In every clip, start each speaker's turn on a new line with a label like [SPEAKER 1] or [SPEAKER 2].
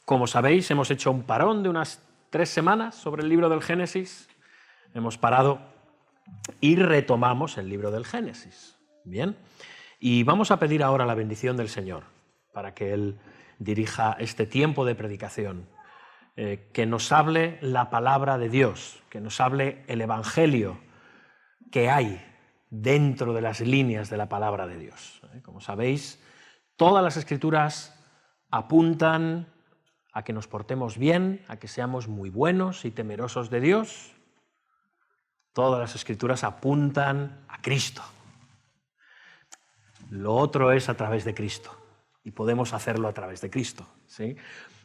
[SPEAKER 1] Como sabéis, hemos hecho un parón de unas 3 semanas sobre el libro del Génesis. Hemos parado y retomamos el libro del Génesis. Bien, y vamos a pedir ahora la bendición del Señor para que Él dirija este tiempo de predicación, que nos hable la palabra de Dios, que nos hable el Evangelio que hay dentro de las líneas de la palabra de Dios. Como sabéis, todas las Escrituras apuntan a que nos portemos bien, a que seamos muy buenos y temerosos de Dios. Todas las Escrituras apuntan a Cristo. Lo otro es a través de Cristo, y podemos hacerlo a través de Cristo, ¿sí?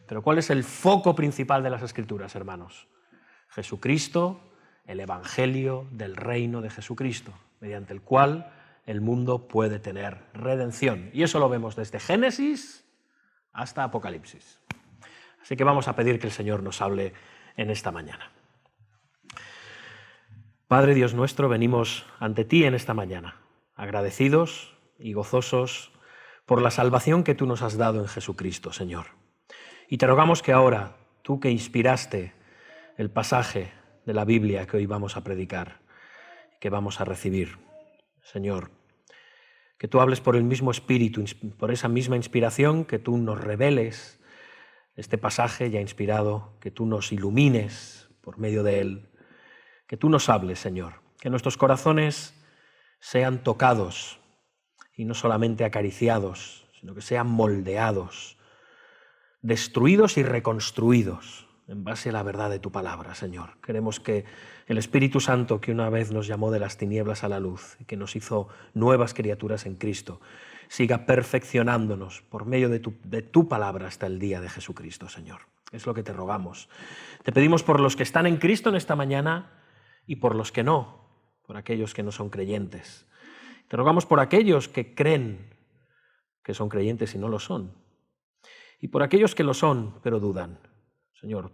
[SPEAKER 1] Pero ¿cuál es el foco principal de las Escrituras, hermanos? Jesucristo, el Evangelio del reino de Jesucristo, mediante el cual el mundo puede tener redención. Y eso lo vemos desde Génesis hasta Apocalipsis. Así que vamos a pedir que el Señor nos hable en esta mañana. Padre Dios nuestro, venimos ante ti en esta mañana, agradecidos y gozosos por la salvación que tú nos has dado en Jesucristo, Señor. Y te rogamos que ahora, tú que inspiraste el pasaje de la Biblia que hoy vamos a predicar, que vamos a recibir, Señor, que tú hables por el mismo Espíritu, por esa misma inspiración, que tú nos reveles este pasaje ya inspirado, que tú nos ilumines por medio de él, que tú nos hables, Señor, que nuestros corazones sean tocados y no solamente acariciados, sino que sean moldeados, destruidos y reconstruidos en base a la verdad de tu palabra, Señor. Queremos que el Espíritu Santo, que una vez nos llamó de las tinieblas a la luz y que nos hizo nuevas criaturas en Cristo, siga perfeccionándonos por medio de tu palabra hasta el día de Jesucristo, Señor. Es lo que te rogamos. Te pedimos por los que están en Cristo en esta mañana y por los que no, por aquellos que no son creyentes. Te rogamos por aquellos que creen que son creyentes y no lo son, y por aquellos que lo son pero dudan. Señor,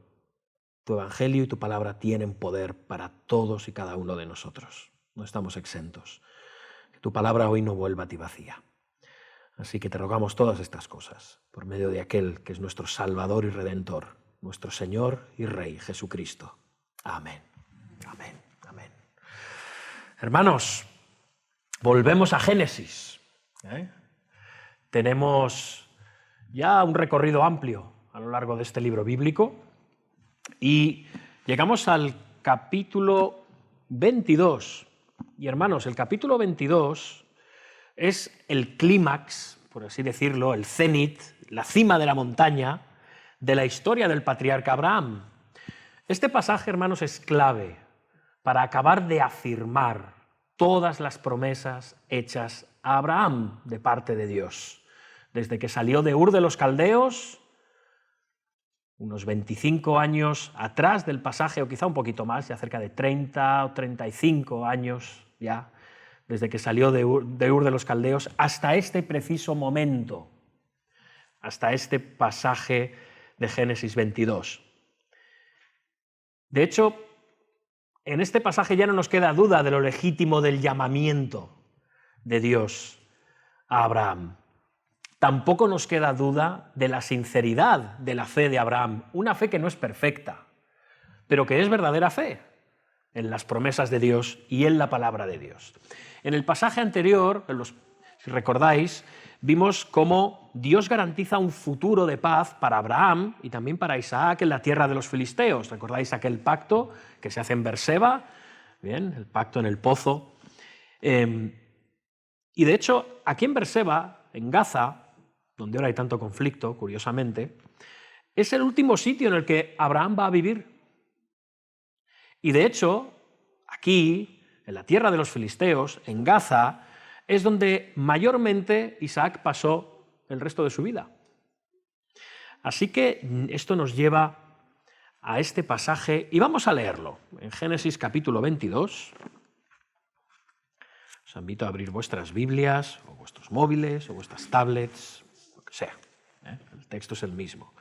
[SPEAKER 1] tu Evangelio y tu palabra tienen poder para todos y cada uno de nosotros. No estamos exentos. Que tu palabra hoy no vuelva a ti vacía. Así que te rogamos todas estas cosas por medio de aquel que es nuestro Salvador y Redentor, nuestro Señor y Rey, Jesucristo. Amén. Amén. Amén. Hermanos, volvemos a Génesis. Tenemos ya un recorrido amplio a lo largo de este libro bíblico y llegamos al capítulo 22. Y hermanos, el capítulo 22 es el clímax, por así decirlo, el cenit, la cima de la montaña de la historia del patriarca Abraham. Este pasaje, hermanos, es clave para acabar de afirmar todas las promesas hechas a Abraham de parte de Dios. Desde que salió de Ur de los Caldeos, unos 25 años atrás del pasaje, o quizá un poquito más, ya cerca de 30 o 35 años ya, desde que salió de Ur de los Caldeos, hasta este preciso momento, hasta este pasaje de Génesis 22. De hecho, en este pasaje ya no nos queda duda de lo legítimo del llamamiento de Dios a Abraham. Tampoco nos queda duda de la sinceridad de la fe de Abraham, una fe que no es perfecta, pero que es verdadera fe en las promesas de Dios y en la palabra de Dios. En el pasaje anterior, si recordáis, vimos cómo Dios garantiza un futuro de paz para Abraham y también para Isaac en la tierra de los filisteos. ¿Recordáis aquel pacto que se hace en Berseba? Bien, el pacto en el pozo. Y de hecho, aquí en Berseba, en Gaza, donde ahora hay tanto conflicto, curiosamente, es el último sitio en el que Abraham va a vivir. Y de hecho, aquí, en la tierra de los filisteos, en Gaza, es donde mayormente Isaac pasó el resto de su vida. Así que esto nos lleva a este pasaje, y vamos a leerlo, en Génesis capítulo 22. Os invito a abrir vuestras Biblias, o vuestros móviles, o vuestras tablets, lo que sea. El texto es el mismo.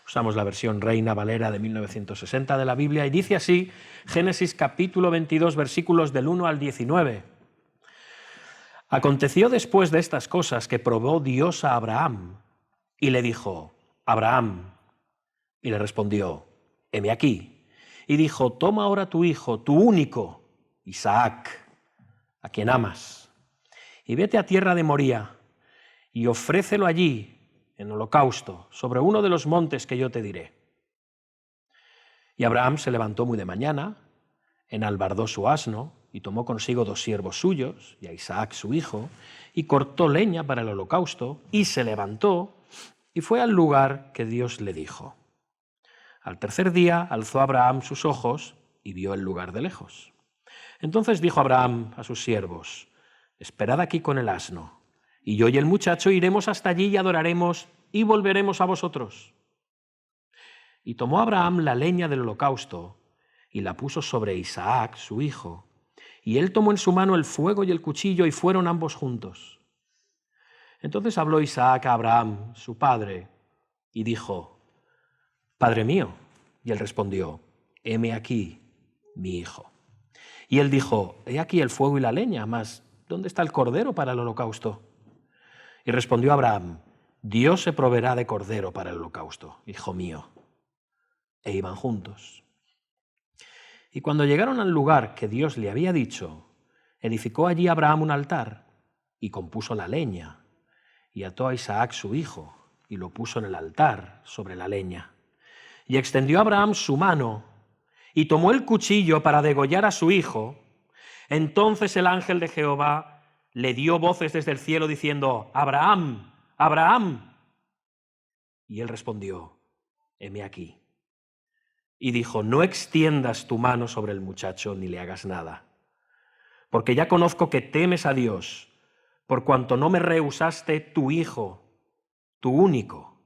[SPEAKER 1] Usamos la versión Reina Valera de 1960 de la Biblia y dice así, Génesis capítulo 22, versículos del 1 al 19. Aconteció después de estas cosas que probó Dios a Abraham y le dijo, Abraham, Y le respondió: heme aquí. Y dijo: toma ahora tu hijo, tu único, Isaac, a quien amas, y vete a tierra de Moría, y ofrécelo allí, en holocausto, sobre uno de los montes que yo te diré. Y Abraham se levantó muy de mañana, enalbardó su asno, y tomó consigo 2 siervos suyos, y a Isaac su hijo, y cortó leña para el holocausto, y se levantó, y fue al lugar que Dios le dijo. Al tercer día alzó Abraham sus ojos, y vio el lugar de lejos. Entonces dijo Abraham a sus siervos: esperad aquí con el asno, y yo y el muchacho iremos hasta allí y adoraremos, y volveremos a vosotros. Y tomó Abraham la leña del holocausto, y la puso sobre Isaac, su hijo, y él tomó en su mano el fuego y el cuchillo, y fueron ambos juntos. Entonces habló Isaac a Abraham, su padre, y dijo: Padre mío. Y él respondió: heme aquí, mi hijo. Y él dijo: he aquí el fuego y la leña, mas ¿dónde está el cordero para el holocausto? Y respondió Abraham: Dios se proveerá de cordero para el holocausto, hijo mío. E iban juntos. Y cuando llegaron al lugar que Dios le había dicho, edificó allí Abraham un altar, y compuso la leña, y ató a Isaac su hijo, y lo puso en el altar sobre la leña. Y extendió Abraham su mano, y tomó el cuchillo para degollar a su hijo. Entonces el ángel de Jehová le dio voces desde el cielo diciendo: Abraham, Abraham. Y él respondió: heme aquí. Y dijo: no extiendas tu mano sobre el muchacho ni le hagas nada, porque ya conozco que temes a Dios, por cuanto no me rehusaste tu hijo, tu único.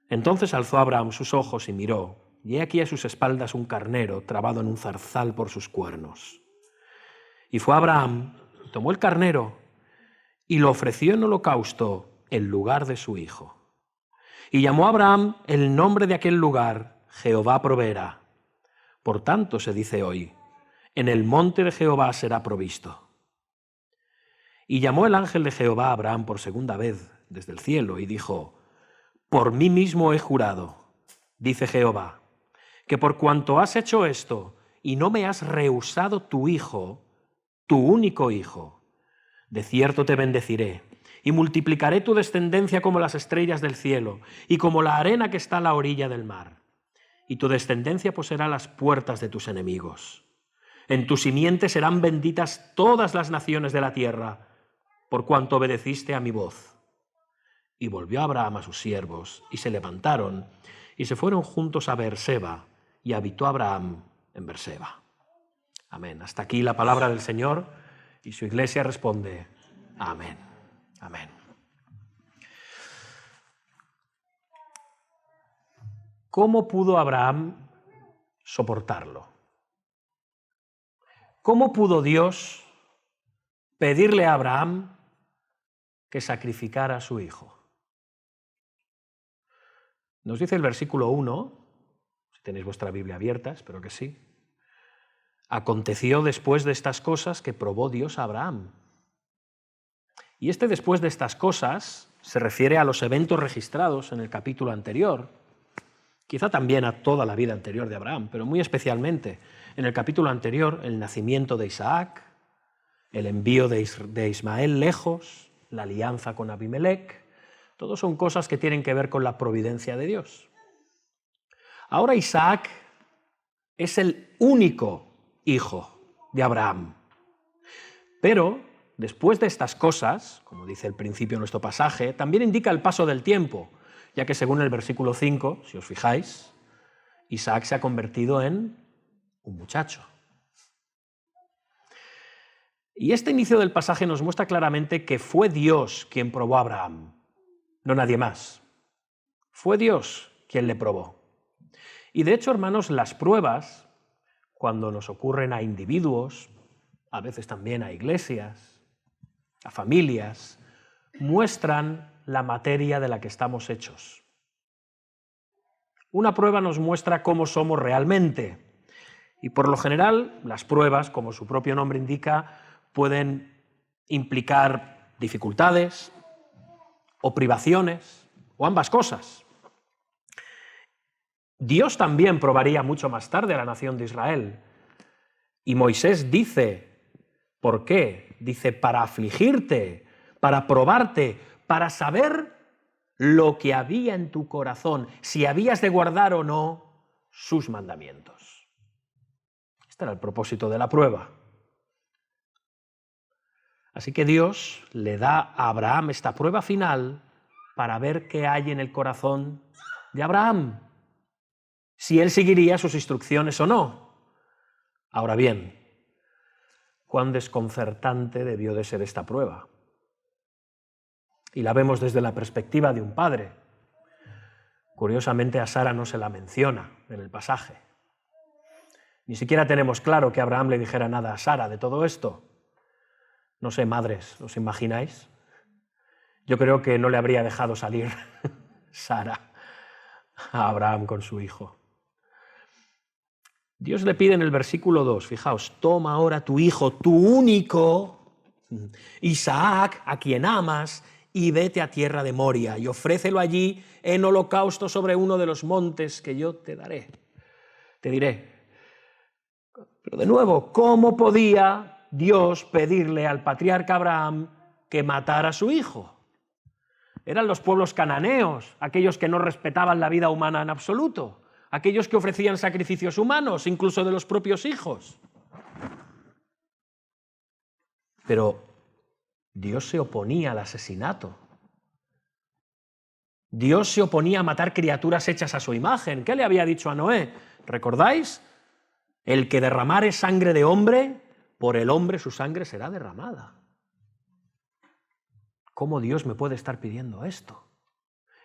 [SPEAKER 1] Entonces alzó Abraham sus ojos y miró, y he aquí a sus espaldas un carnero trabado en un zarzal por sus cuernos. Y fue Abraham, tomó el carnero y lo ofreció en holocausto en lugar de su hijo. Y llamó a Abraham el nombre de aquel lugar: Jehová proveerá. Por tanto se dice hoy: en el monte de Jehová será provisto. Y llamó el ángel de Jehová a Abraham por segunda vez desde el cielo y dijo: por mí mismo he jurado, dice Jehová, que por cuanto has hecho esto y no me has rehusado tu hijo, tu único hijo, de cierto te bendeciré y multiplicaré tu descendencia como las estrellas del cielo y como la arena que está a la orilla del mar. Y tu descendencia poseerá las puertas de tus enemigos. En tu simiente serán benditas todas las naciones de la tierra, por cuanto obedeciste a mi voz. Y volvió Abraham a sus siervos, y se levantaron, y se fueron juntos a Beerseba, y habitó Abraham en Beerseba. Amén. Hasta aquí la palabra del Señor, y su iglesia responde: amén. Amén. ¿Cómo pudo Abraham soportarlo? ¿Cómo pudo Dios pedirle a Abraham que sacrificara a su hijo? Nos dice el versículo 1, si tenéis vuestra Biblia abierta, espero que sí. Aconteció después de estas cosas que probó Dios a Abraham. Y después de estas cosas se refiere a los eventos registrados en el capítulo anterior, quizá también a toda la vida anterior de Abraham, pero muy especialmente en el capítulo anterior, el nacimiento de Isaac, el envío de Ismael lejos, la alianza con Abimelech. Todo son cosas que tienen que ver con la providencia de Dios. Ahora Isaac es el único hijo de Abraham. Pero después de estas cosas, como dice el principio de nuestro pasaje, también indica el paso del tiempo, ya que según el versículo 5, si os fijáis, Isaac se ha convertido en un muchacho. Y este inicio del pasaje nos muestra claramente que fue Dios quien probó a Abraham, no nadie más. Fue Dios quien le probó. Y de hecho, hermanos, las pruebas, cuando nos ocurren a individuos, a veces también a iglesias, a familias, muestran la materia de la que estamos hechos. Una prueba nos muestra cómo somos realmente. Y por lo general, las pruebas, como su propio nombre indica, pueden implicar dificultades o privaciones, o ambas cosas. Dios también probaría mucho más tarde a la nación de Israel. Y Moisés dice, ¿por qué? Dice, para afligirte, para probarte, para saber lo que había en tu corazón, si habías de guardar o no sus mandamientos. Este era el propósito de la prueba. Así que Dios le da a Abraham esta prueba final para ver qué hay en el corazón de Abraham, si él seguiría sus instrucciones o no. Ahora bien, cuán desconcertante debió de ser esta prueba. Y la vemos desde la perspectiva de un padre. Curiosamente a Sara no se la menciona en el pasaje. Ni siquiera tenemos claro que Abraham le dijera nada a Sara de todo esto. No sé, madres, ¿os imagináis? Yo creo que no le habría dejado salir Sara a Abraham con su hijo. Dios le pide en el versículo 2, fijaos, toma ahora tu hijo, tu único, Isaac, a quien amas, y vete a tierra de Moria, y ofrécelo allí en holocausto sobre uno de los montes que yo te daré. Te diré. Pero de nuevo, ¿cómo podía Dios pedirle al patriarca Abraham que matara a su hijo? Eran los pueblos cananeos, aquellos que no respetaban la vida humana en absoluto. Aquellos que ofrecían sacrificios humanos, incluso de los propios hijos. Pero Dios se oponía al asesinato. Dios se oponía a matar criaturas hechas a su imagen. ¿Qué le había dicho a Noé? ¿Recordáis? El que derramare sangre de hombre, por el hombre su sangre será derramada. ¿Cómo Dios me puede estar pidiendo esto?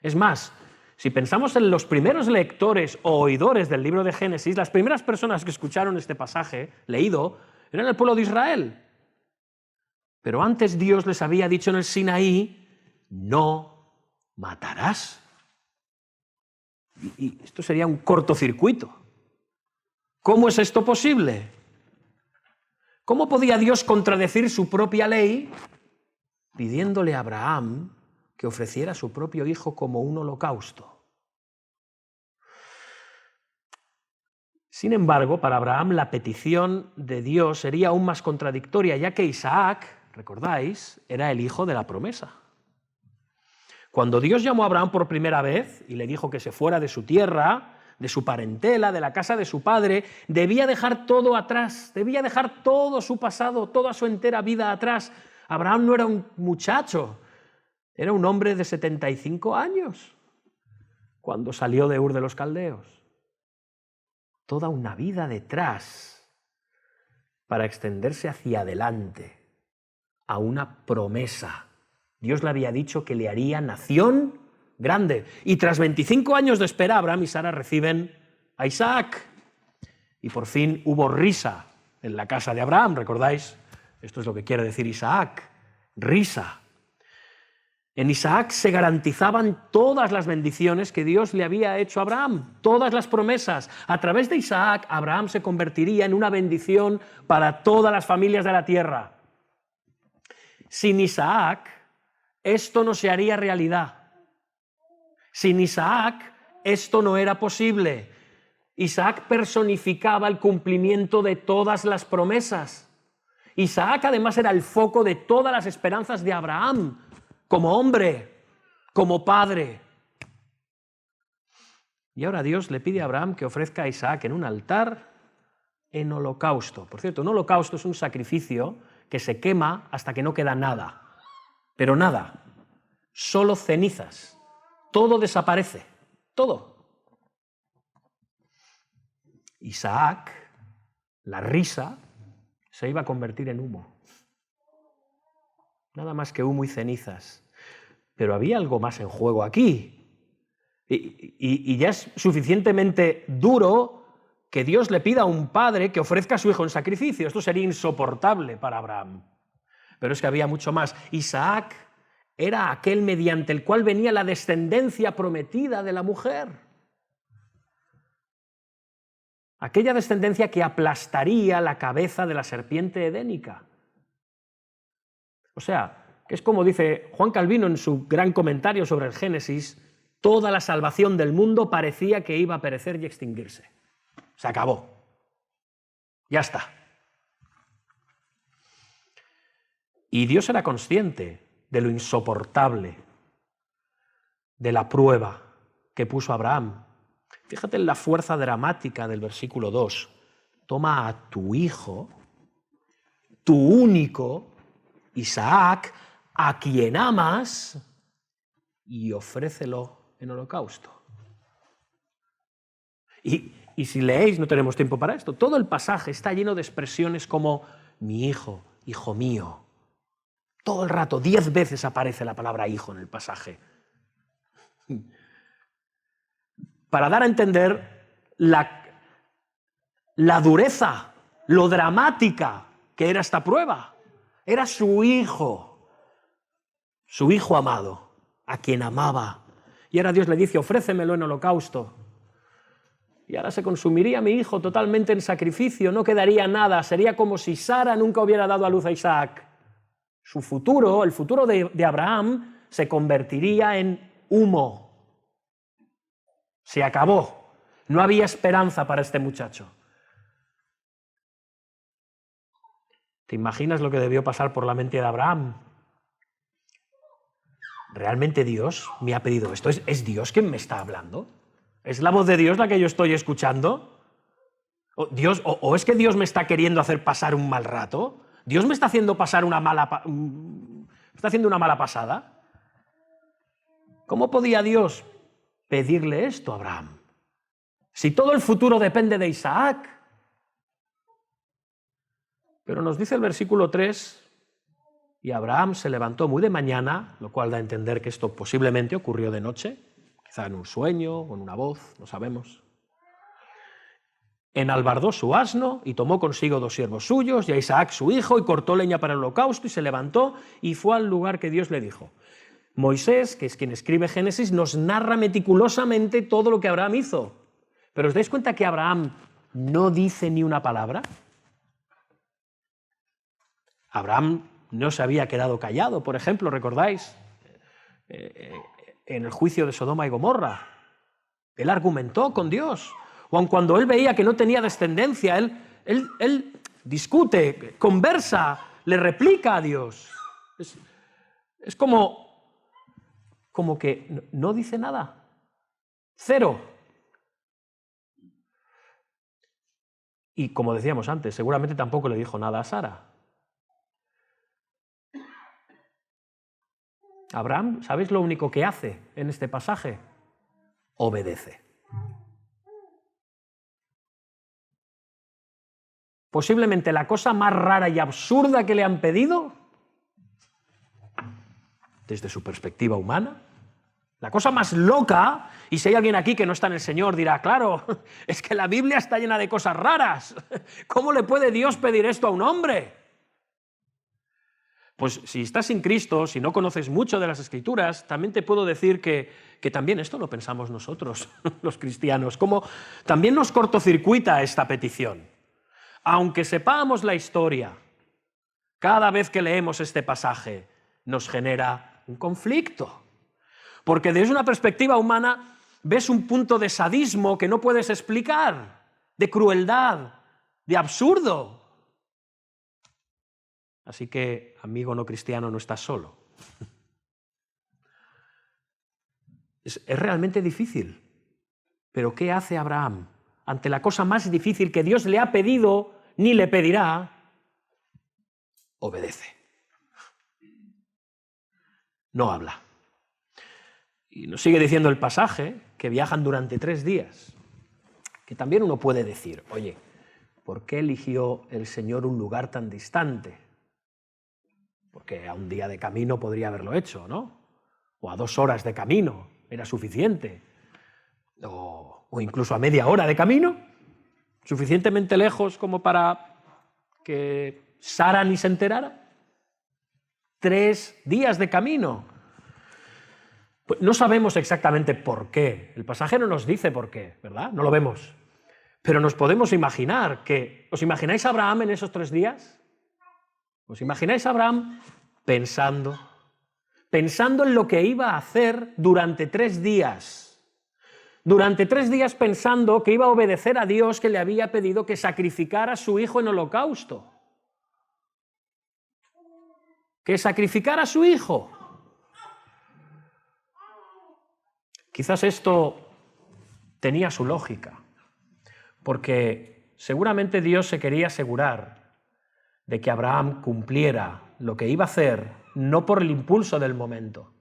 [SPEAKER 1] Es más, si pensamos en los primeros lectores o oidores del libro de Génesis, las primeras personas que escucharon este pasaje leído eran el pueblo de Israel. Pero antes Dios les había dicho en el Sinaí, no matarás. Y esto sería un cortocircuito. ¿Cómo es esto posible? ¿Cómo podía Dios contradecir su propia ley pidiéndole a Abraham que ofreciera a su propio hijo como un holocausto? Sin embargo, para Abraham la petición de Dios sería aún más contradictoria, ya que Isaac, recordáis, era el hijo de la promesa. Cuando Dios llamó a Abraham por primera vez y le dijo que se fuera de su tierra, de su parentela, de la casa de su padre, debía dejar todo atrás, debía dejar todo su pasado, toda su entera vida atrás. Abraham no era un muchacho, era un hombre de 75 años cuando salió de Ur de los Caldeos. Toda una vida detrás para extenderse hacia adelante a una promesa. Dios le había dicho que le haría nación grande. Y tras 25 años de espera, Abraham y Sara reciben a Isaac. Y por fin hubo risa en la casa de Abraham, ¿recordáis? Esto es lo que quiere decir Isaac, risa. En Isaac se garantizaban todas las bendiciones que Dios le había hecho a Abraham, todas las promesas. A través de Isaac, Abraham se convertiría en una bendición para todas las familias de la tierra. Sin Isaac, esto no se haría realidad. Sin Isaac, esto no era posible. Isaac personificaba el cumplimiento de todas las promesas. Isaac además era el foco de todas las esperanzas de Abraham, como hombre, como padre. Y ahora Dios le pide a Abraham que ofrezca a Isaac en un altar en holocausto. Por cierto, un holocausto es un sacrificio que se quema hasta que no queda nada. Pero nada, solo cenizas. Todo desaparece, todo. Isaac, la risa, se iba a convertir en humo. Nada más que humo y cenizas. Pero había algo más en juego aquí. Y ya es suficientemente duro que Dios le pida a un padre que ofrezca a su hijo en sacrificio. Esto sería insoportable para Abraham. Pero es que había mucho más. Isaac era aquel mediante el cual venía la descendencia prometida de la mujer. Aquella descendencia que aplastaría la cabeza de la serpiente edénica. O sea, que es como dice Juan Calvino en su gran comentario sobre el Génesis, Toda la salvación del mundo parecía que iba a perecer y extinguirse. Se acabó. Ya está. Y Dios era consciente de lo insoportable de la prueba que puso Abraham. Fíjate en la fuerza dramática del versículo 2. Toma a tu hijo, tu único, Isaac, a quien amas, y ofrécelo en holocausto. Y si leéis, no tenemos tiempo para esto, todo el pasaje está lleno de expresiones como mi hijo, hijo mío. Todo el rato, 10 veces aparece la palabra hijo en el pasaje. Para dar a entender la dureza, lo dramática que era esta prueba. Era su hijo amado, a quien amaba. Y ahora Dios le dice, ofrécemelo en holocausto. Y ahora se consumiría mi hijo totalmente en sacrificio, no quedaría nada, sería como si Sara nunca hubiera dado a luz a Isaac. Su futuro, el futuro de Abraham, se convertiría en humo. Se acabó. No había esperanza para este muchacho. ¿Te imaginas lo que debió pasar por la mente de Abraham? ¿Realmente Dios me ha pedido esto? ¿Es Dios quien me está hablando? ¿Es la voz de Dios la que yo estoy escuchando? ¿O es que Dios me está queriendo hacer pasar un mal rato? ¿Dios me está haciendo pasar una mala pasada? ¿Cómo podía Dios pedirle esto a Abraham? Si todo el futuro depende de Isaac. Pero nos dice el versículo 3, y Abraham se levantó muy de mañana, lo cual da a entender que esto posiblemente ocurrió de noche, quizá en un sueño o en una voz, no sabemos. Enalbardó su asno y tomó consigo 2 siervos suyos y a Isaac su hijo y cortó leña para el holocausto y se levantó y fue al lugar que Dios le dijo. Moisés, que es quien escribe Génesis, nos narra meticulosamente todo lo que Abraham hizo. ¿Pero os dais cuenta que Abraham no dice ni una palabra? Abraham no se había quedado callado, por ejemplo, ¿recordáis? En el juicio de Sodoma y Gomorra. Él argumentó con Dios. O aun cuando él veía que no tenía descendencia, él discute, conversa, le replica a Dios. Es como que no dice nada. Cero. Y como decíamos antes, seguramente tampoco le dijo nada a Sara. Abraham, ¿sabéis lo único que hace en este pasaje? Obedece. Posiblemente la cosa más rara y absurda que le han pedido, desde su perspectiva humana, la cosa más loca, y si hay alguien aquí que no está en el Señor dirá, claro, es que la Biblia está llena de cosas raras, ¿cómo le puede Dios pedir esto a un hombre? Pues si estás sin Cristo, si no conoces mucho de las Escrituras, también te puedo decir que también esto lo pensamos nosotros, los cristianos, como también nos cortocircuita esta petición. Aunque sepamos la historia, cada vez que leemos este pasaje nos genera un conflicto. Porque desde una perspectiva humana ves un punto de sadismo que no puedes explicar, de crueldad, de absurdo. Así que, amigo no cristiano, no estás solo. Es realmente difícil. Pero ¿qué hace Abraham ante la cosa más difícil que Dios le ha pedido ni le pedirá? Obedece. No habla. Y nos sigue diciendo el pasaje que viajan durante 3 días. Que también uno puede decir, oye, ¿por qué eligió el Señor un lugar tan distante? Porque a un día de camino podría haberlo hecho, ¿no? O a 2 horas de camino era suficiente. O incluso a media hora de camino, suficientemente lejos como para que Sara ni se enterara. 3 días de camino. Pues no sabemos exactamente por qué. El pasaje no nos dice por qué, ¿verdad? No lo vemos. Pero nos podemos imaginar que... ¿Os imagináis a Abraham en esos 3 días? ¿Os imagináis a Abraham pensando, pensando en lo que iba a hacer durante 3 días. Durante 3 días pensando que iba a obedecer a Dios, que le había pedido que sacrificara a su hijo en holocausto. Que sacrificara a su hijo. Quizás esto tenía su lógica, porque seguramente Dios se quería asegurar de que Abraham cumpliera lo que iba a hacer, no por el impulso del momento.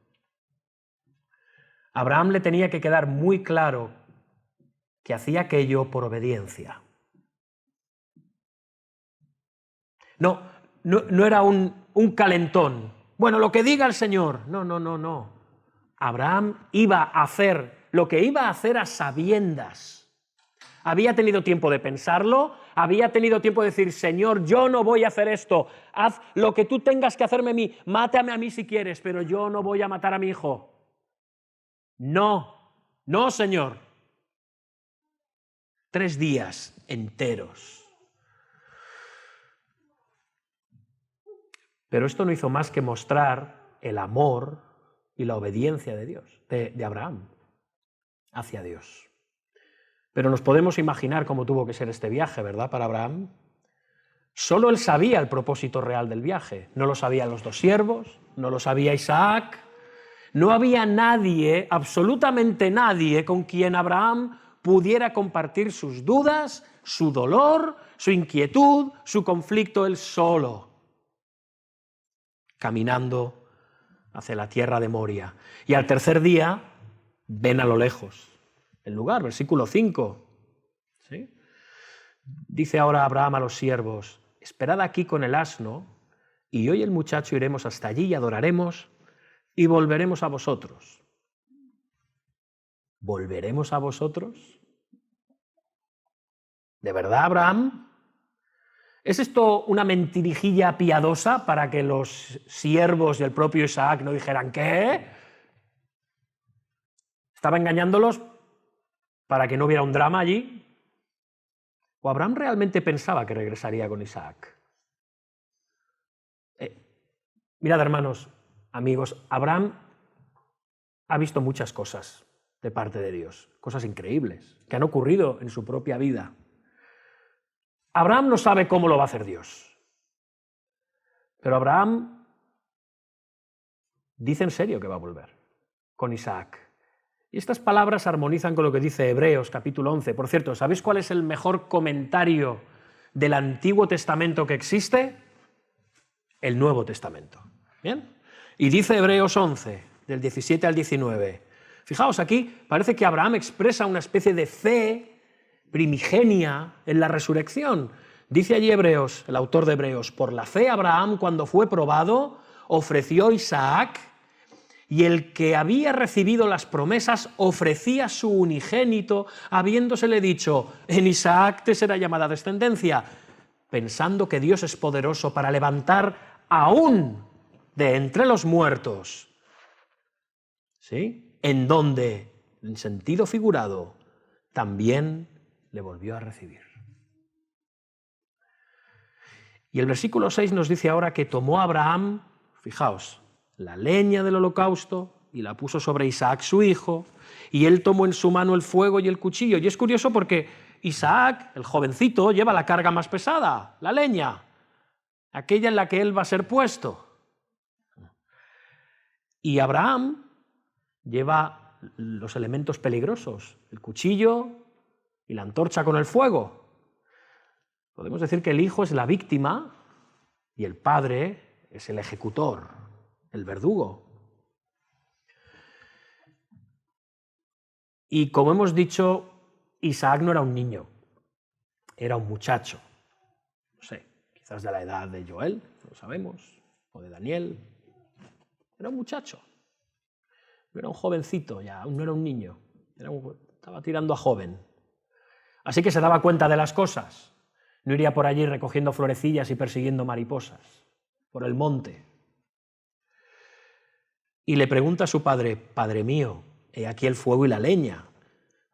[SPEAKER 1] A Abraham le tenía que quedar muy claro que hacía aquello por obediencia. No era un calentón. Bueno, lo que diga el Señor. No. Abraham iba a hacer lo que iba a hacer a sabiendas. Había tenido tiempo de pensarlo, había tenido tiempo de decir, Señor, yo no voy a hacer esto, haz lo que tú tengas que hacerme a mí, mátame a mí si quieres, pero yo no voy a matar a mi hijo. No, Señor. 3 días enteros. Pero esto no hizo más que mostrar el amor y la obediencia de Dios, de Abraham, hacia Dios. Pero nos podemos imaginar cómo tuvo que ser este viaje, ¿verdad?, para Abraham. Solo él sabía el propósito real del viaje. No lo sabían los 2 siervos, no lo sabía Isaac. No había nadie, absolutamente nadie, con quien Abraham pudiera compartir sus dudas, su dolor, su inquietud, su conflicto él solo, caminando hacia la tierra de Moria. Y al 3er día ven a lo lejos el lugar, versículo 5. ¿Sí? Dice ahora Abraham a los siervos, esperad aquí con el asno, y yo y el muchacho iremos hasta allí y adoraremos, y volveremos a vosotros. ¿Volveremos a vosotros? ¿De verdad, Abraham? ¿Es esto una mentirijilla piadosa para que los siervos y el propio Isaac no dijeran ¿qué? ¿Estaba engañándolos para que no hubiera un drama allí? ¿O Abraham realmente pensaba que regresaría con Isaac? Mirad, hermanos, amigos, Abraham ha visto muchas cosas de parte de Dios, cosas increíbles, que han ocurrido en su propia vida. Abraham no sabe cómo lo va a hacer Dios, pero Abraham dice en serio que va a volver con Isaac. Y estas palabras armonizan con lo que dice Hebreos, capítulo 11. Por cierto, ¿sabéis cuál es el mejor comentario del Antiguo Testamento que existe? El Nuevo Testamento. ¿Bien? Y dice Hebreos 11, del 17 al 19. Fijaos, aquí parece que Abraham expresa una especie de fe primigenia en la resurrección. Dice allí Hebreos, el autor de Hebreos, por la fe Abraham, cuando fue probado, ofreció Isaac, y el que había recibido las promesas ofrecía su unigénito, habiéndosele dicho, en Isaac te será llamada descendencia, pensando que Dios es poderoso para levantar aún de entre los muertos, ¿sí? En donde, en sentido figurado, también le volvió a recibir. Y el versículo 6 nos dice ahora que tomó Abraham, fijaos, la leña del holocausto y la puso sobre Isaac su hijo, y él tomó en su mano el fuego y el cuchillo. Y es curioso porque Isaac, el jovencito, lleva la carga más pesada, la leña, aquella en la que él va a ser puesto. Y Abraham lleva los elementos peligrosos, el cuchillo y la antorcha con el fuego. Podemos decir que el hijo es la víctima y el padre es el ejecutor, el verdugo. Y como hemos dicho, Isaac no era un niño, era un muchacho. No sé, quizás de la edad de Joel, no lo sabemos, o de Daniel. Era un muchacho. No era un jovencito ya, no era un niño. Estaba tirando a joven. Así que se daba cuenta de las cosas. No iría por allí recogiendo florecillas y persiguiendo mariposas por el monte. Y le pregunta a su padre, Padre mío, he aquí el fuego y la leña,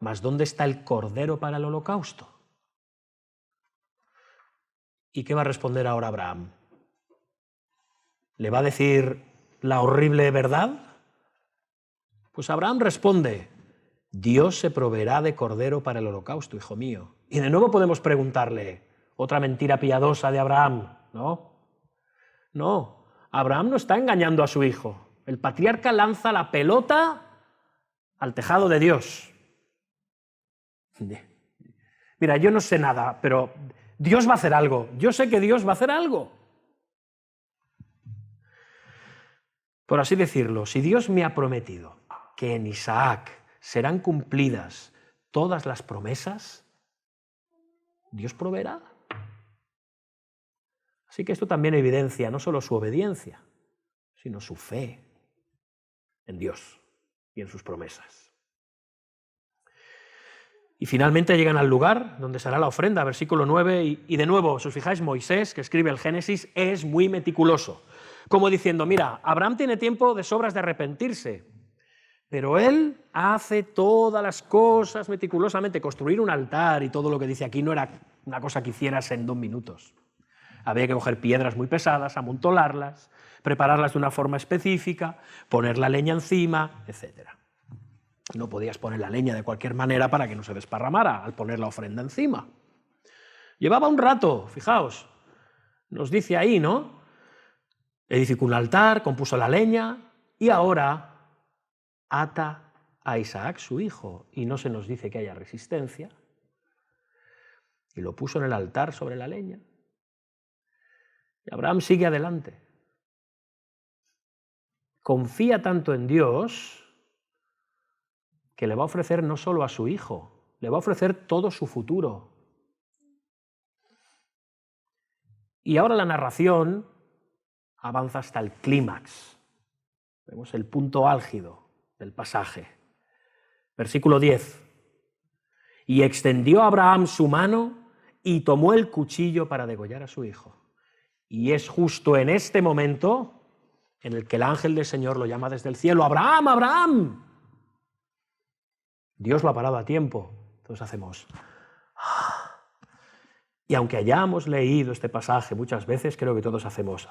[SPEAKER 1] mas ¿dónde está el cordero para el holocausto? ¿Y qué va a responder ahora Abraham? Le va a decir, la horrible verdad? Pues Abraham responde, Dios se proveerá de cordero para el holocausto, hijo mío. Y de nuevo podemos preguntarle, otra mentira piadosa de Abraham, ¿no? No, Abraham no está engañando a su hijo. El patriarca lanza la pelota al tejado de Dios. Mira, yo no sé nada, pero Dios va a hacer algo. Yo sé que Dios va a hacer algo. Por así decirlo, si Dios me ha prometido que en Isaac serán cumplidas todas las promesas, Dios proveerá. Así que esto también evidencia no solo su obediencia, sino su fe en Dios y en sus promesas. Y finalmente llegan al lugar donde será la ofrenda, versículo 9, y de nuevo, si os fijáis, Moisés, que escribe el Génesis, es muy meticuloso, como diciendo, mira, Abraham tiene tiempo de sobras de arrepentirse, pero él hace todas las cosas meticulosamente, construir un altar y todo lo que dice aquí no era una cosa que hicieras en 2 minutos. Había que coger piedras muy pesadas, amontolarlas, prepararlas de una forma específica, poner la leña encima, etc. No podías poner la leña de cualquier manera para que no se desparramara al poner la ofrenda encima. Llevaba un rato, fijaos, nos dice ahí, ¿no? Edificó un altar, compuso la leña y ahora ata a Isaac, su hijo, y no se nos dice que haya resistencia, y lo puso en el altar sobre la leña. Y Abraham sigue adelante. Confía tanto en Dios que le va a ofrecer no solo a su hijo, le va a ofrecer todo su futuro. Y ahora la narración avanza hasta el clímax. Vemos el punto álgido del pasaje. Versículo 10. Y extendió Abraham su mano y tomó el cuchillo para degollar a su hijo. Y es justo en este momento en el que el ángel del Señor lo llama desde el cielo, ¡Abraham, Abraham! Dios lo ha parado a tiempo. Entonces hacemos... Y aunque hayamos leído este pasaje muchas veces, creo que todos hacemos...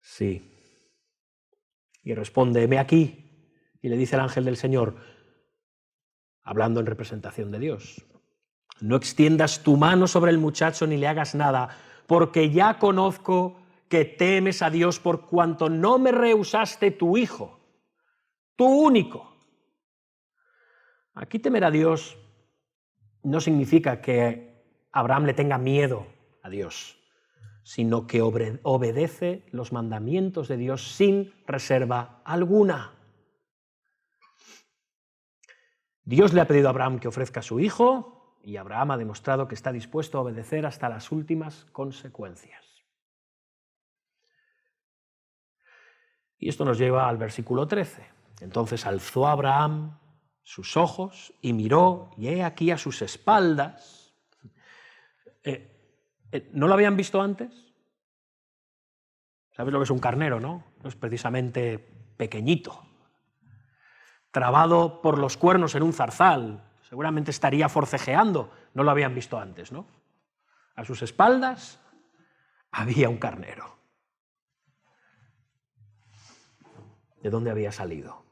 [SPEAKER 1] Sí. Y responde, heme aquí. Y le dice el ángel del Señor, hablando en representación de Dios, no extiendas tu mano sobre el muchacho ni le hagas nada, porque ya conozco que temes a Dios por cuanto no me rehusaste tu hijo, tu único. Aquí temer a Dios no significa que Abraham le tenga miedo a Dios, sino que obedece los mandamientos de Dios sin reserva alguna. Dios le ha pedido a Abraham que ofrezca a su hijo, y Abraham ha demostrado que está dispuesto a obedecer hasta las últimas consecuencias. Y esto nos lleva al versículo 13. Entonces alzó Abraham sus ojos y miró, y he aquí a sus espaldas. ¿No lo habían visto antes? ¿Sabes lo que es un carnero, no? No es precisamente pequeñito, trabado por los cuernos en un zarzal. Seguramente estaría forcejeando. No lo habían visto antes, ¿no? A sus espaldas había un carnero. ¿De dónde había salido?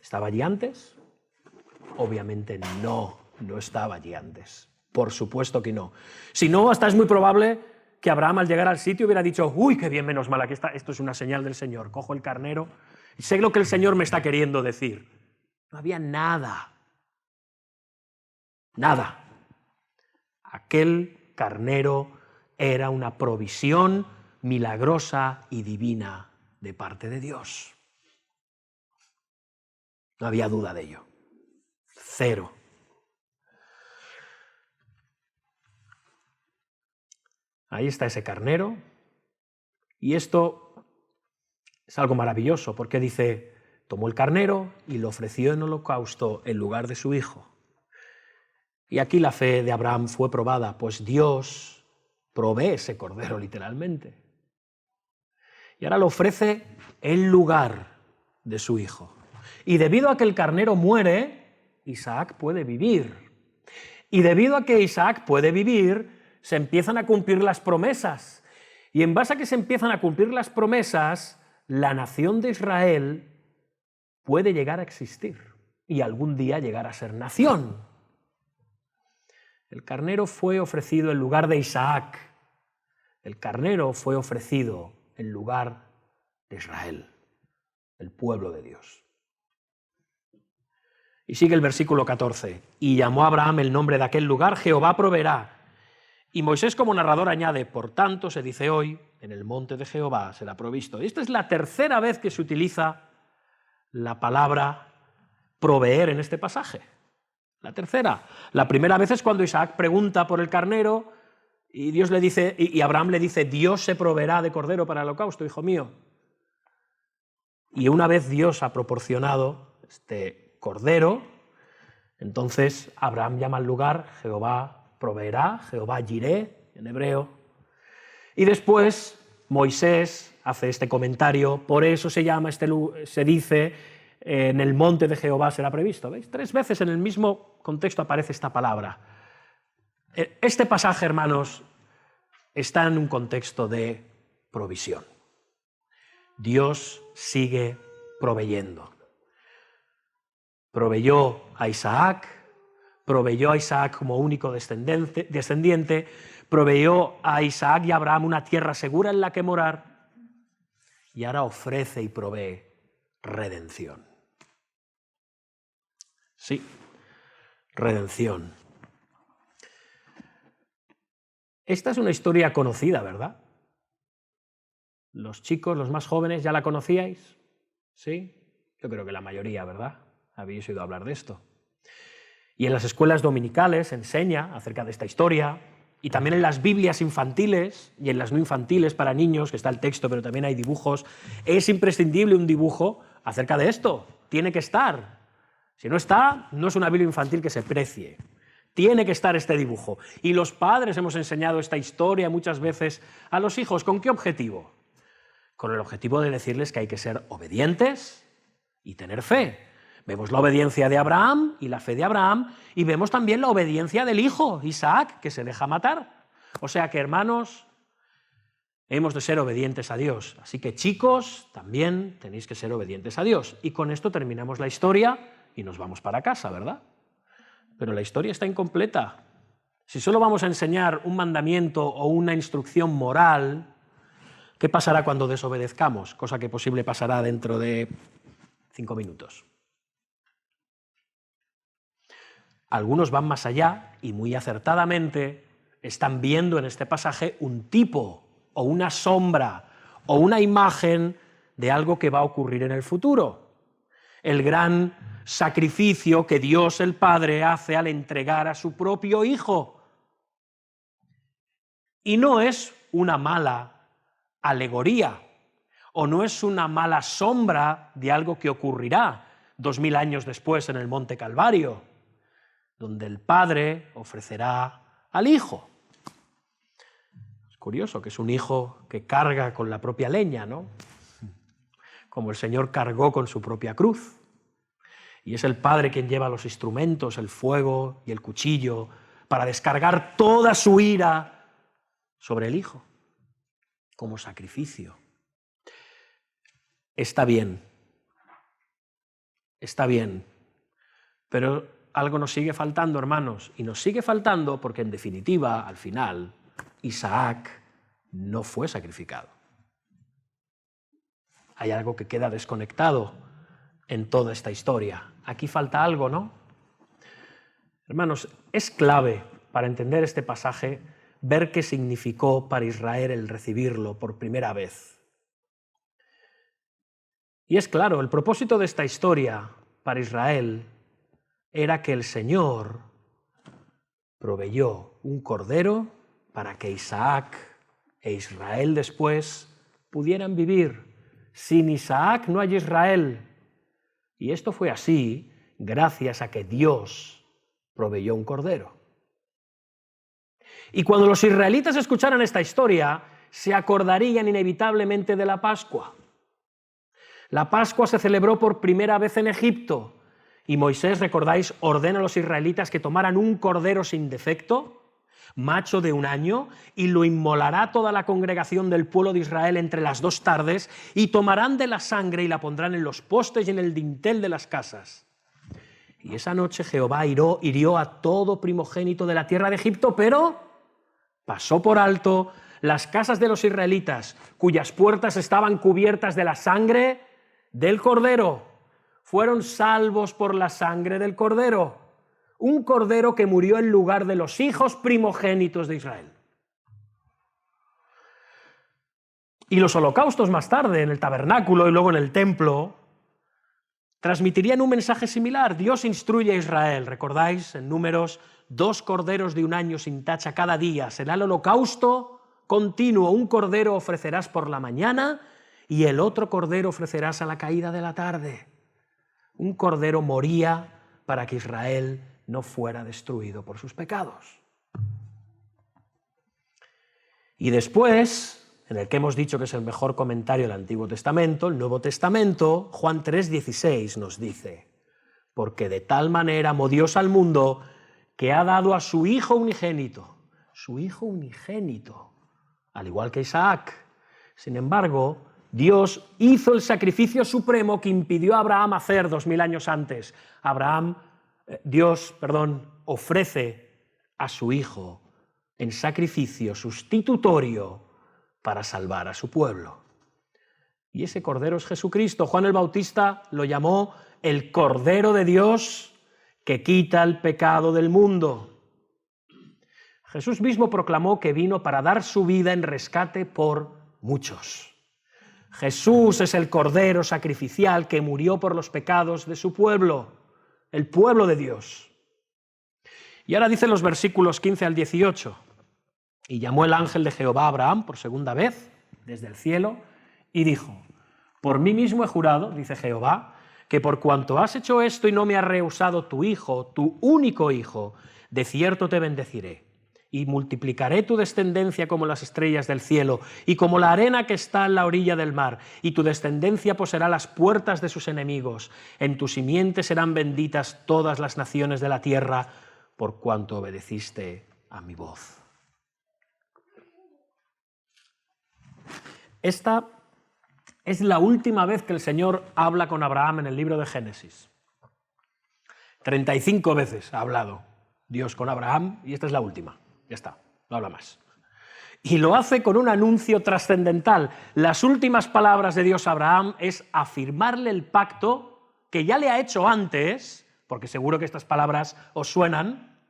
[SPEAKER 1] ¿Estaba allí antes? Obviamente no estaba allí antes. Por supuesto que no. Si no, hasta es muy probable que Abraham al llegar al sitio hubiera dicho, uy, qué bien, menos mal, aquí está, esto es una señal del Señor. Cojo el carnero y sé lo que el Señor me está queriendo decir. No había nada. Nada. Aquel carnero era una provisión milagrosa y divina de parte de Dios. No había duda de ello. Cero. Ahí está ese carnero. Y esto es algo maravilloso, porque dice, tomó el carnero y lo ofreció en holocausto en lugar de su hijo. Y aquí la fe de Abraham fue probada, pues Dios provee ese cordero literalmente. Y ahora lo ofrece en lugar de su hijo. Y debido a que el carnero muere, Isaac puede vivir. Y debido a que Isaac puede vivir, se empiezan a cumplir las promesas. Y en base a que se empiezan a cumplir las promesas, la nación de Israel puede llegar a existir y algún día llegar a ser nación. El carnero fue ofrecido en lugar de Isaac. El carnero fue ofrecido en lugar de Israel, el pueblo de Dios. Y sigue el versículo 14. Y llamó a Abraham el nombre de aquel lugar, Jehová proveerá. Y Moisés como narrador añade, por tanto se dice hoy, en el monte de Jehová será provisto. Esta es la tercera vez que se utiliza la palabra proveer en este pasaje. La tercera. La primera vez es cuando Isaac pregunta por el carnero y Dios le dice, y Abraham le dice, Dios se proveerá de cordero para el holocausto, hijo mío. Y una vez Dios ha proporcionado este cordero, entonces Abraham llama al lugar Jehová proveerá, Jehová Jireh en hebreo. Y después Moisés hace este comentario, por eso se dice, en el monte de Jehová será previsto. ¿Veis? 3 veces en el mismo contexto aparece esta palabra. Este pasaje, hermanos, está en un contexto de provisión. Dios sigue proveyendo. Proveyó a Isaac como único descendiente, proveyó a Isaac y a Abraham una tierra segura en la que morar, y ahora ofrece y provee redención. Sí, redención. Esta es una historia conocida, ¿verdad? Los chicos, los más jóvenes, ¿ya la conocíais? ¿Sí? Yo creo que la mayoría, ¿verdad? Habéis oído hablar de esto. Y en las escuelas dominicales se enseña acerca de esta historia, y también en las Biblias infantiles y en las no infantiles para niños, que está el texto, pero también hay dibujos. Es imprescindible un dibujo acerca de esto. Tiene que estar. Si no está, no es una Biblia infantil que se precie. Tiene que estar este dibujo. Y los padres hemos enseñado esta historia muchas veces a los hijos. ¿Con qué objetivo? Con el objetivo de decirles que hay que ser obedientes y tener fe. Vemos la obediencia de Abraham y la fe de Abraham, y vemos también la obediencia del hijo, Isaac, que se deja matar. O sea que, hermanos, hemos de ser obedientes a Dios. Así que, chicos, también tenéis que ser obedientes a Dios. Y con esto terminamos la historia y nos vamos para casa, ¿verdad? Pero la historia está incompleta. Si solo vamos a enseñar un mandamiento o una instrucción moral, ¿qué pasará cuando desobedezcamos? Cosa que posible pasará dentro de 5 minutos. Algunos van más allá y muy acertadamente están viendo en este pasaje un tipo o una sombra o una imagen de algo que va a ocurrir en el futuro. El gran sacrificio que Dios el Padre hace al entregar a su propio Hijo. Y no es una mala alegoría o no es una mala sombra de algo que ocurrirá 2000 años después en el Monte Calvario, donde el Padre ofrecerá al Hijo. Es curioso que es un hijo que carga con la propia leña, ¿no? Como el Señor cargó con su propia cruz. Y es el Padre quien lleva los instrumentos, el fuego y el cuchillo, para descargar toda su ira sobre el Hijo, como sacrificio. Está bien, pero algo nos sigue faltando, hermanos, y nos sigue faltando porque, en definitiva, al final, Isaac no fue sacrificado. Hay algo que queda desconectado en toda esta historia. Aquí falta algo, ¿no? Hermanos, es clave para entender este pasaje ver qué significó para Israel el recibirlo por primera vez. Y es claro, el propósito de esta historia para Israel era que el Señor proveyó un cordero para que Isaac e Israel después pudieran vivir. Sin Isaac no hay Israel. Y esto fue así gracias a que Dios proveyó un cordero. Y cuando los israelitas escucharan esta historia, se acordarían inevitablemente de la Pascua. La Pascua se celebró por primera vez en Egipto. Y Moisés, recordáis, ordena a los israelitas que tomaran un cordero sin defecto macho de 1 año, y lo inmolará toda la congregación del pueblo de Israel entre las 2 tardes, y tomarán de la sangre y la pondrán en los postes y en el dintel de las casas. Y esa noche Jehová hirió a todo primogénito de la tierra de Egipto, pero pasó por alto las casas de los israelitas, cuyas puertas estaban cubiertas de la sangre del Cordero. Fueron salvos por la sangre del Cordero. Un Cordero que murió en lugar de los hijos primogénitos de Israel. Y los holocaustos más tarde, en el tabernáculo y luego en el templo, transmitirían un mensaje similar. Dios instruye a Israel, ¿recordáis? En Números, 2 corderos de 1 año sin tacha cada día. Será el holocausto continuo. Un cordero ofrecerás por la mañana y el otro cordero ofrecerás a la caída de la tarde. Un cordero moría para que Israel no fuera destruido por sus pecados. Y después, en el que hemos dicho que es el mejor comentario del Antiguo Testamento, el Nuevo Testamento, Juan 3,16 nos dice: porque de tal manera amó Dios al mundo que ha dado a su Hijo unigénito, al igual que Isaac. Sin embargo, Dios hizo el sacrificio supremo que impidió a Abraham hacer 2000 años antes. Dios ofrece a su Hijo en sacrificio sustitutorio para salvar a su pueblo. Y ese Cordero es Jesucristo. Juan el Bautista lo llamó el Cordero de Dios que quita el pecado del mundo. Jesús mismo proclamó que vino para dar su vida en rescate por muchos. Jesús es el Cordero sacrificial que murió por los pecados de su pueblo, el pueblo de Dios. Y ahora dicen los versículos 15 al 18. Y llamó el ángel de Jehová a Abraham por 2ª vez desde el cielo y dijo: por mí mismo he jurado, dice Jehová, que por cuanto has hecho esto y no me has rehusado tu hijo, tu único hijo, de cierto te bendeciré. Y multiplicaré tu descendencia como las estrellas del cielo y como la arena que está en la orilla del mar, y tu descendencia poseerá las puertas de sus enemigos. En tu simiente serán benditas todas las naciones de la tierra, por cuanto obedeciste a mi voz. Esta es la última vez que el Señor habla con Abraham en el libro de Génesis. 35 veces ha hablado Dios con Abraham y esta es la última. Ya está, no habla más. Y lo hace con un anuncio trascendental. Las últimas palabras de Dios a Abraham es afirmarle el pacto que ya le ha hecho antes, porque seguro que estas palabras os suenan,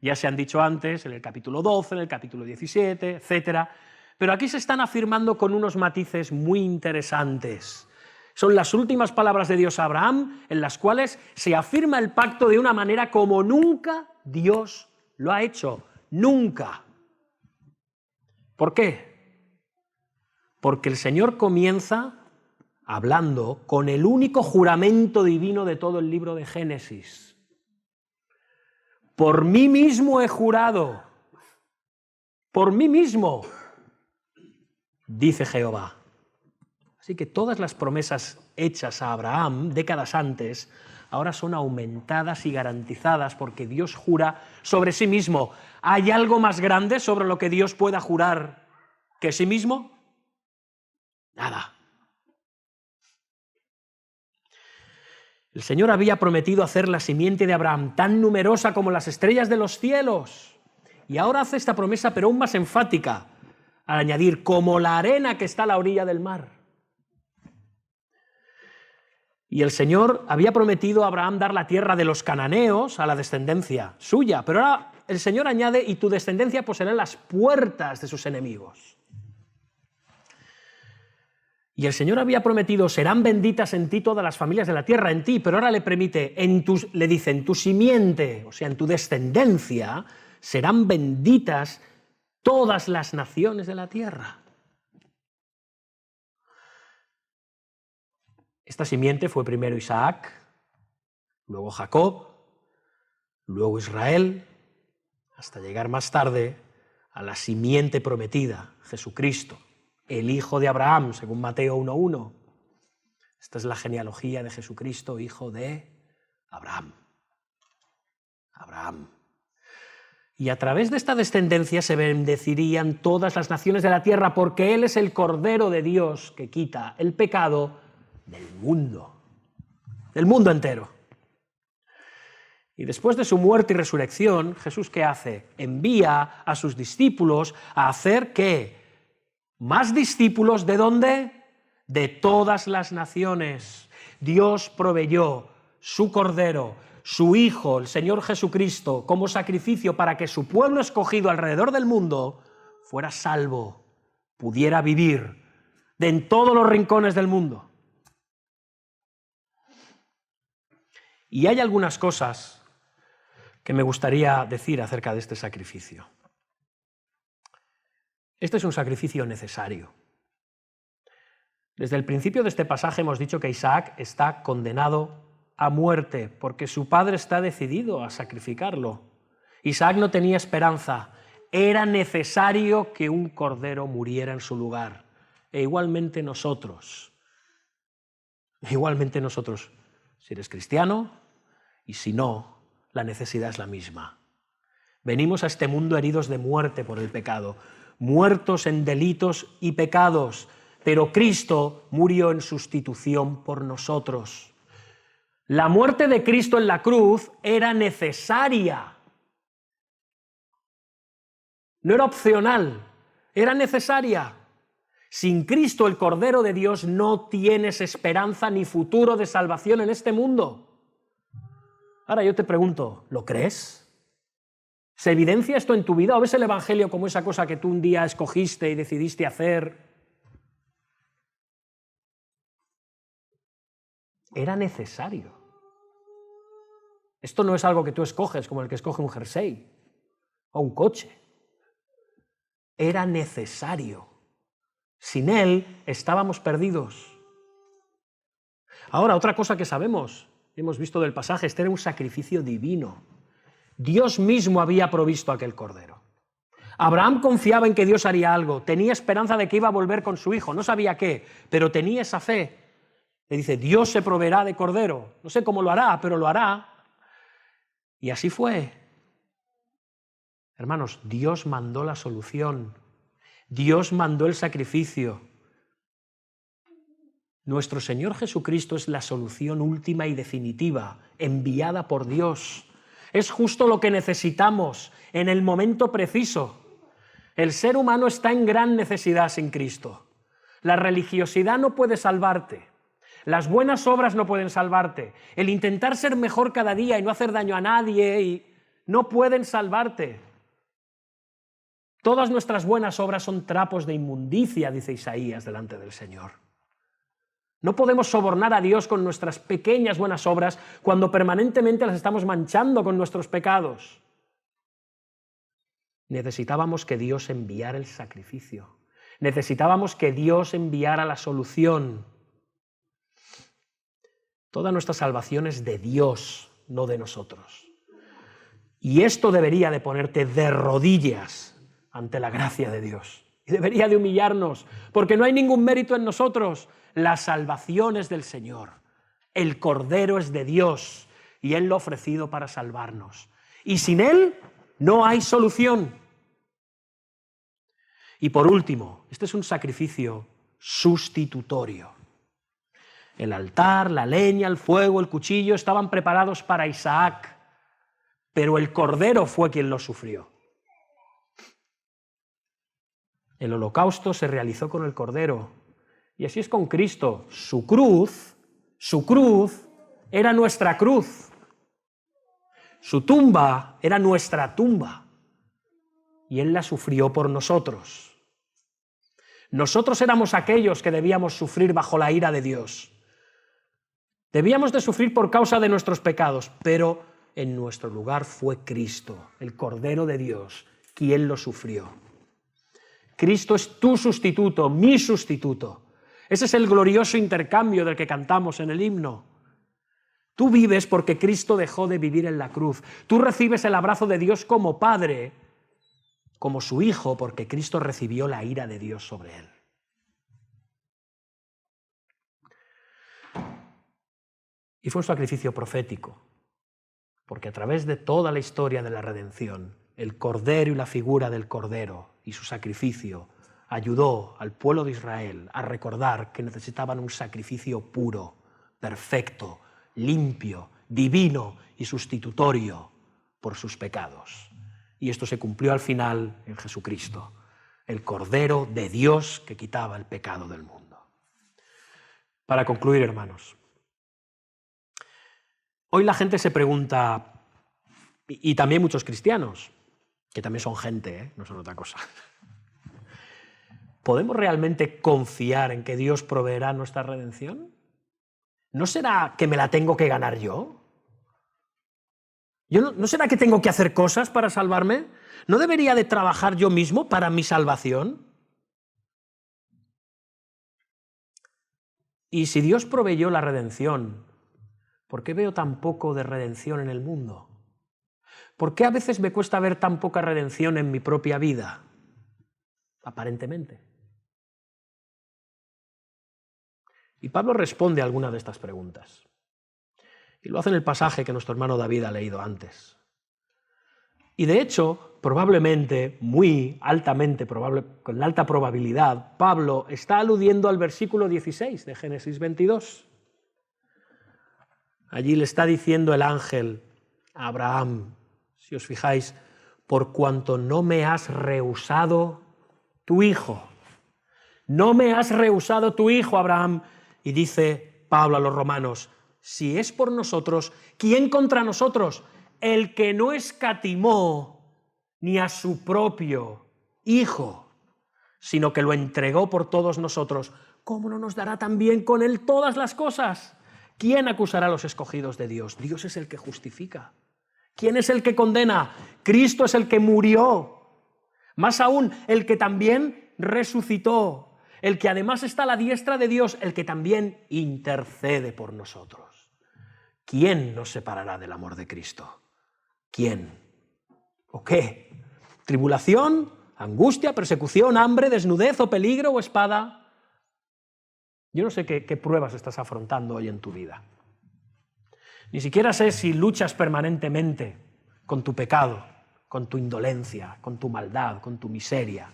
[SPEAKER 1] ya se han dicho antes en el capítulo 12, en el capítulo 17, etc. Pero aquí se están afirmando con unos matices muy interesantes. Son las últimas palabras de Dios a Abraham en las cuales se afirma el pacto de una manera como nunca Dios lo ha hecho. Nunca. ¿Por qué? Porque el Señor comienza hablando con el único juramento divino de todo el libro de Génesis. Por mí mismo he jurado. Por mí mismo, dice Jehová. Así que todas las promesas hechas a Abraham décadas antes ahora son aumentadas y garantizadas porque Dios jura sobre sí mismo. ¿Hay algo más grande sobre lo que Dios pueda jurar que sí mismo? Nada. El Señor había prometido hacer la simiente de Abraham tan numerosa como las estrellas de los cielos. Y ahora hace esta promesa, pero aún más enfática, al añadir, como la arena que está a la orilla del mar. Y el Señor había prometido a Abraham dar la tierra de los cananeos a la descendencia suya, pero ahora el Señor añade, y tu descendencia poseerá las puertas de sus enemigos. Y el Señor había prometido, serán benditas en ti todas las familias de la tierra, en ti, pero ahora le permite, le dice, en tu simiente, o sea, en tu descendencia, serán benditas todas las naciones de la tierra. Esta simiente fue primero Isaac, luego Jacob, luego Israel, hasta llegar más tarde a la simiente prometida, Jesucristo, el hijo de Abraham, según Mateo 1:1. Esta es la genealogía de Jesucristo, hijo de Abraham. Abraham. Y a través de esta descendencia se bendecirían todas las naciones de la tierra, porque Él es el Cordero de Dios que quita el pecado del mundo entero. Y después de su muerte y resurrección, Jesús, ¿qué hace? Envía a sus discípulos a hacer, ¿qué? Más discípulos, ¿de dónde? De todas las naciones. Dios proveyó su Cordero, su Hijo, el Señor Jesucristo, como sacrificio para que su pueblo escogido alrededor del mundo fuera salvo, pudiera vivir en todos los rincones del mundo. Y hay algunas cosas que me gustaría decir acerca de este sacrificio. Este es un sacrificio necesario. Desde el principio de este pasaje hemos dicho que Isaac está condenado a muerte porque su padre está decidido a sacrificarlo. Isaac no tenía esperanza. Era necesario que un cordero muriera en su lugar. E igualmente nosotros, si eres cristiano y si no, la necesidad es la misma. Venimos a este mundo heridos de muerte por el pecado, muertos en delitos y pecados, pero Cristo murió en sustitución por nosotros. La muerte de Cristo en la cruz era necesaria. No era opcional, era necesaria. Sin Cristo, el Cordero de Dios, no tienes esperanza ni futuro de salvación en este mundo. Ahora yo te pregunto, ¿lo crees? ¿Se evidencia esto en tu vida? ¿O ves el Evangelio como esa cosa que tú un día escogiste y decidiste hacer? Era necesario. Esto no es algo que tú escoges como el que escoge un jersey o un coche. Era necesario. Sin él estábamos perdidos. Ahora, otra cosa que sabemos, hemos visto del pasaje, este era un sacrificio divino. Dios mismo había provisto aquel cordero. Abraham confiaba en que Dios haría algo, tenía esperanza de que iba a volver con su hijo, no sabía qué, pero tenía esa fe. Le dice, Dios se proveerá de cordero. No sé cómo lo hará, pero lo hará. Y así fue. Hermanos, Dios mandó la solución. Dios mandó el sacrificio. Nuestro Señor Jesucristo es la solución última y definitiva, enviada por Dios. Es justo lo que necesitamos en el momento preciso. El ser humano está en gran necesidad sin Cristo. La religiosidad no puede salvarte. Las buenas obras no pueden salvarte. El intentar ser mejor cada día y no hacer daño a nadie no pueden salvarte. Todas nuestras buenas obras son trapos de inmundicia, dice Isaías, delante del Señor. No podemos sobornar a Dios con nuestras pequeñas buenas obras cuando permanentemente las estamos manchando con nuestros pecados. Necesitábamos que Dios enviara el sacrificio. Necesitábamos que Dios enviara la solución. Toda nuestra salvación es de Dios, no de nosotros. Y esto debería de ponerte de rodillas ante la gracia de Dios. Y debería de humillarnos, porque no hay ningún mérito en nosotros. La salvación es del Señor. El Cordero es de Dios y Él lo ha ofrecido para salvarnos. Y sin Él no hay solución. Y por último, este es un sacrificio sustitutorio. El altar, la leña, el fuego, el cuchillo estaban preparados para Isaac, pero el Cordero fue quien lo sufrió. El holocausto se realizó con el Cordero. Y así es con Cristo. Su cruz era nuestra cruz. Su tumba era nuestra tumba. Y Él la sufrió por nosotros. Nosotros éramos aquellos que debíamos sufrir bajo la ira de Dios. Debíamos de sufrir por causa de nuestros pecados, pero en nuestro lugar fue Cristo, el Cordero de Dios, quien lo sufrió. Cristo es tu sustituto, mi sustituto. Ese es el glorioso intercambio del que cantamos en el himno. Tú vives porque Cristo dejó de vivir en la cruz. Tú recibes el abrazo de Dios como Padre, como su Hijo, porque Cristo recibió la ira de Dios sobre él. Y fue un sacrificio profético, porque a través de toda la historia de la redención, el Cordero y la figura del Cordero y su sacrificio ayudó al pueblo de Israel a recordar que necesitaban un sacrificio puro, perfecto, limpio, divino y sustitutorio por sus pecados. Y esto se cumplió al final en Jesucristo, el Cordero de Dios que quitaba el pecado del mundo. Para concluir, hermanos, hoy la gente se pregunta, y también muchos cristianos, que también son gente, no son otra cosa, ¿podemos realmente confiar en que Dios proveerá nuestra redención? ¿No será que me la tengo que ganar yo? ¿No será que tengo que hacer cosas para salvarme? ¿No debería de trabajar yo mismo para mi salvación? Y si Dios proveyó la redención, ¿por qué veo tan poco de redención en el mundo? ¿Por qué a veces me cuesta ver tan poca redención en mi propia vida? Aparentemente. Y Pablo responde a alguna de estas preguntas. Y lo hace en el pasaje que nuestro hermano David ha leído antes. Y de hecho, probablemente, muy altamente probable, con alta probabilidad, Pablo está aludiendo al versículo 16 de Génesis 22. Allí le está diciendo el ángel a Abraham, si os fijáis, por cuanto no me has rehusado tu hijo. No me has rehusado tu hijo, Abraham. Y dice Pablo a los romanos, si es por nosotros, ¿quién contra nosotros? El que no escatimó ni a su propio hijo, sino que lo entregó por todos nosotros, ¿cómo no nos dará también con él todas las cosas? ¿Quién acusará a los escogidos de Dios? Dios es el que justifica. ¿Quién es el que condena? Cristo es el que murió. Más aún, el que también resucitó, el que además está a la diestra de Dios, el que también intercede por nosotros. ¿Quién nos separará del amor de Cristo? ¿Quién? ¿O qué? ¿Tribulación, angustia, persecución, hambre, desnudez o peligro o espada? Yo no sé qué pruebas estás afrontando hoy en tu vida. Ni siquiera sé si luchas permanentemente con tu pecado, con tu indolencia, con tu maldad, con tu miseria.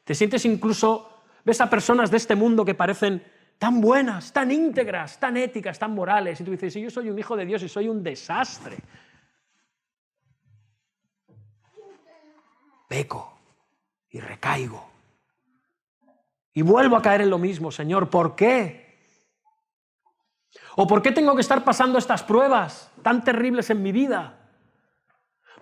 [SPEAKER 1] Te sientes incluso, ves a personas de este mundo que parecen tan buenas, tan íntegras, tan éticas, tan morales, y tú dices, yo soy un hijo de Dios y soy un desastre. Peco y recaigo. Y vuelvo a caer en lo mismo, Señor, ¿por qué? ¿O por qué tengo que estar pasando estas pruebas tan terribles en mi vida?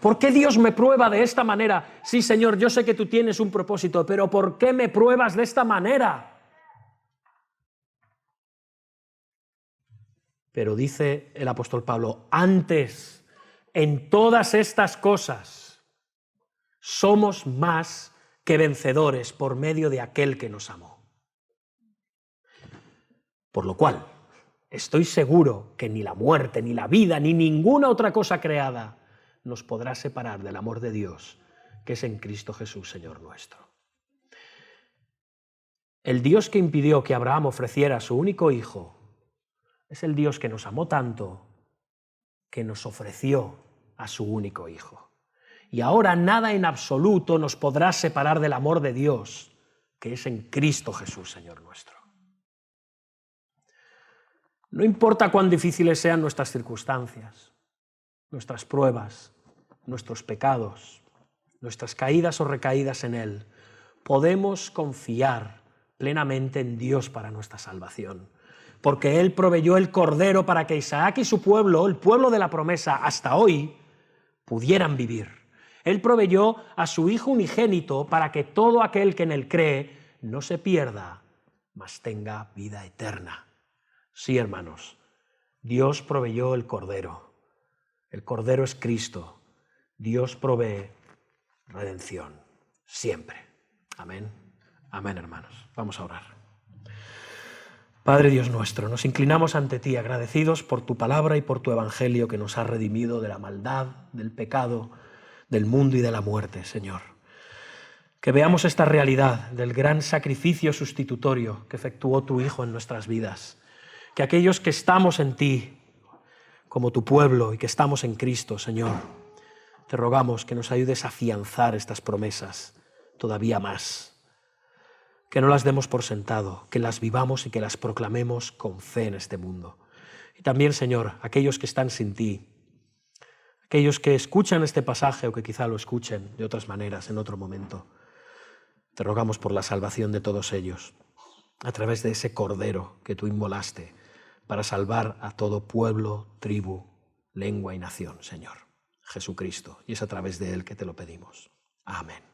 [SPEAKER 1] ¿Por qué Dios me prueba de esta manera? Sí, Señor, yo sé que tú tienes un propósito, pero ¿por qué me pruebas de esta manera? Pero dice el apóstol Pablo, antes, en todas estas cosas, somos más que vencedores por medio de aquel que nos amó. Por lo cual, estoy seguro que ni la muerte, ni la vida, ni ninguna otra cosa creada nos podrá separar del amor de Dios, que es en Cristo Jesús, Señor nuestro. El Dios que impidió que Abraham ofreciera a su único hijo es el Dios que nos amó tanto que nos ofreció a su único hijo. Y ahora nada en absoluto nos podrá separar del amor de Dios, que es en Cristo Jesús, Señor nuestro. No importa cuán difíciles sean nuestras circunstancias, nuestras pruebas, nuestros pecados, nuestras caídas o recaídas en Él, podemos confiar plenamente en Dios para nuestra salvación, porque Él proveyó el Cordero para que Isaac y su pueblo, el pueblo de la promesa, hasta hoy, pudieran vivir. Él proveyó a su Hijo unigénito para que todo aquel que en Él cree no se pierda, mas tenga vida eterna. Sí, hermanos, Dios proveyó el Cordero. El Cordero es Cristo. Dios provee redención, siempre. Amén. Amén, hermanos. Vamos a orar. Padre Dios nuestro, nos inclinamos ante ti agradecidos por tu palabra y por tu evangelio que nos ha redimido de la maldad, del pecado, del mundo y de la muerte, Señor. Que veamos esta realidad del gran sacrificio sustitutorio que efectuó tu Hijo en nuestras vidas. Que aquellos que estamos en ti, como tu pueblo, y que estamos en Cristo, Señor, te rogamos que nos ayudes a afianzar estas promesas todavía más, que no las demos por sentado, que las vivamos y que las proclamemos con fe en este mundo. Y también, Señor, aquellos que están sin ti, aquellos que escuchan este pasaje o que quizá lo escuchen de otras maneras en otro momento, te rogamos por la salvación de todos ellos, a través de ese Cordero que tú inmolaste para salvar a todo pueblo, tribu, lengua y nación, Señor, Jesucristo. Y es a través de él que te lo pedimos. Amén.